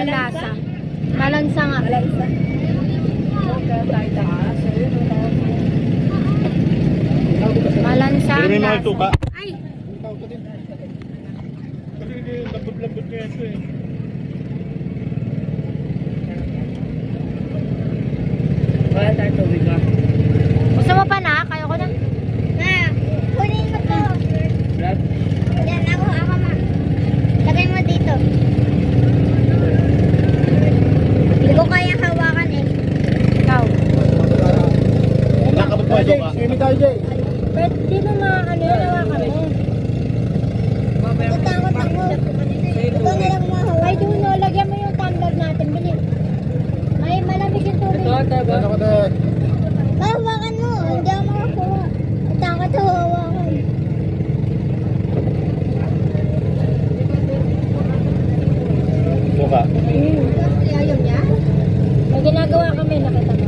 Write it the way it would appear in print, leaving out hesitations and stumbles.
ang lasa. Malansa nga. Malansa. Malansa Pero ang may mahal lasa. tuka. Ay! Kasi lambot-lambot niya ito eh. Wala tayo tubig ka. Gusto mo pa na? Kaya ko na. Ma, kunin mo to. Brad? Yan, ako ma. Lagay mo dito. Hindi ko kaya hawakan eh. Ikaw. Nakabot mo ito ka. Sino tayo, Jay? Pero di mo ano yun, hawakan mo. Natakot ako. Ito na lang mahawakan. Ay, doon no, lagyan mo yung tumbler natin. Bilis. May malamig yung tubig. Ito, Ano ko din? Hawakan mo. Hindi ako makakuha. Natakot ako hawakan. Tuka. Ayaw niya? May ginagawa kami, nakita ko.